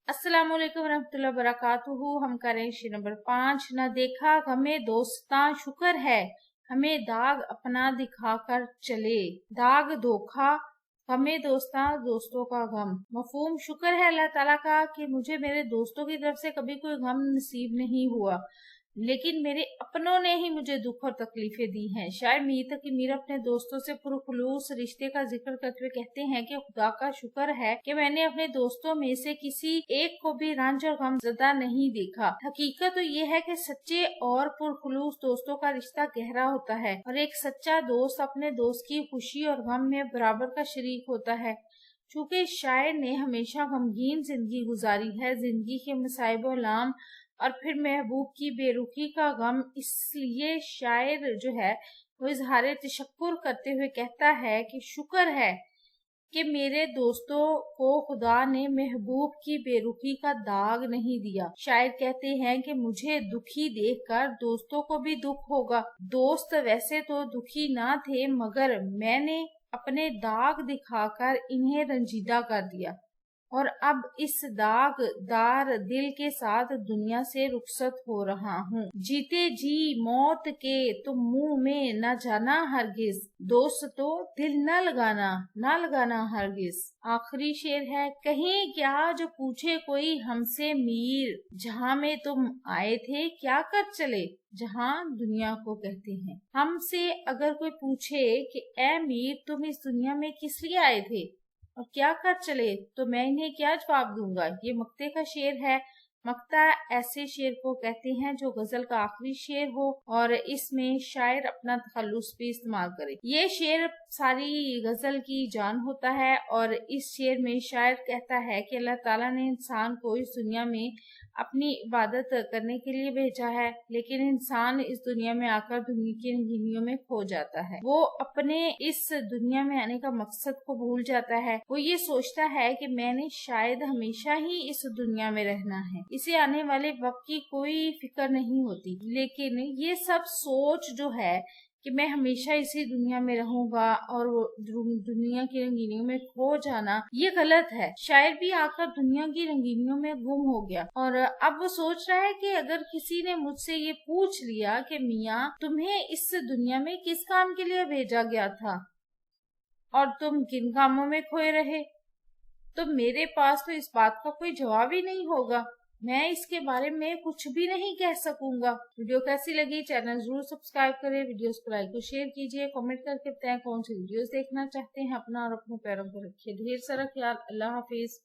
अस्सलाम वालेकुम रहमतुल्लाहि व बरकातुहू। हम करें शेर नंबर 5। न देखा हमें दोस्तां शुक्र है, हमें दाग अपना दिखाकर चले। दाग धोखा हमें दोस्तां दोस्तों का गम। मफहूम शुक्र है अल्लाह ताला का कि मुझे मेरे दोस्तों की तरफ से कभी कोई गम नसीब नहीं हुआ, लेकिन मेरे अपनों ने ही मुझे दुख और तकलीफें दी हैं। शायर मीर तकी मीर अपने दोस्तों से पुरखुलूस रिश्ते का जिक्र करते हुए कहते हैं कि खुदा का शुक्र है कि मैंने अपने दोस्तों में से किसी एक को भी रंज और गम ज़दा नहीं देखा। हकीकत तो ये है कि सच्चे और पुरखुलूस दोस्तों का रिश्ता गहरा होता है और एक सच्चा दोस्त अपने दोस्त की खुशी और गम में बराबर का शरीक होता है। चूँकि शायर ने हमेशा गमगीन जिंदगी गुजारी है, जिंदगी के मसाइब लाम और फिर महबूब की बेरुखी का गम, इसलिए शायर जो है वो इजहार तशक्कुर करते हुए कहता है कि शुक्र है कि मेरे दोस्तों को खुदा ने महबूब की बेरुखी का दाग नहीं दिया। शायर कहते हैं कि मुझे दुखी देखकर दोस्तों को भी दुख होगा। दोस्त वैसे तो दुखी ना थे, मगर मैंने अपने दाग दिखाकर इन्हें रंजीदा कर दिया और अब इस दागदार दिल के साथ दुनिया से रुखसत हो रहा हूँ। जीते जी मौत के तुम मुंह में न जाना हरगिज, दोस्त तो दिल न लगाना हरगिज। आखिरी शेर है, कहीं क्या जो पूछे कोई हमसे मीर, जहाँ में तुम आए थे क्या कर चले, जहाँ दुनिया को कहते हैं। हमसे अगर कोई पूछे कि ए मीर तुम इस दुनिया में किस लिए आए थे और क्या कर चले, तो मैं इन्हें क्या जवाब दूंगा। ये मक्ते का शेर है। मक्ता ऐसे शेर को कहते हैं जो गजल का आखिरी शेर हो और इसमें शायर अपना तखल्लुस भी इस्तेमाल करे। ये शेर सारी गजल की जान होता है और इस शेर में शायर कहता है कि अल्लाह ताला ने इंसान को इस दुनिया में अपनी इबादत करने के लिए भेजा है, लेकिन इंसान इस दुनिया में आकर दुनिया की रंगीनियों में खो जाता है। वो अपने इस दुनिया में आने का मकसद को भूल जाता है। वो ये सोचता है कि मैंने शायद हमेशा ही इस दुनिया में रहना है, इसे आने वाले वक्त की कोई फिक्र नहीं होती। लेकिन ये सब सोच जो है कि मैं हमेशा इसी दुनिया में रहूंगा और दुनिया की रंगीनियों में खो जाना, ये गलत है। शायर भी आकर दुनिया की रंगीनियों में गुम हो गया और अब वो सोच रहा है कि अगर किसी ने मुझसे ये पूछ लिया कि मियाँ तुम्हें इस दुनिया में किस काम के लिए भेजा गया था और तुम किन कामों में खोए रहे, तो मेरे पास तो इस बात का कोई जवाब ही नहीं होगा। मैं इसके बारे में कुछ भी नहीं कह सकूंगा। वीडियो कैसी लगी, चैनल जरूर सब्सक्राइब करें, वीडियोस को लाइक और शेयर कीजिए, कमेंट करके बताएं कौन सी वीडियोस देखना चाहते हैं। अपना और अपने पैरों पर रखिए ढेर सारा ख्याल। अल्लाह हाफिज।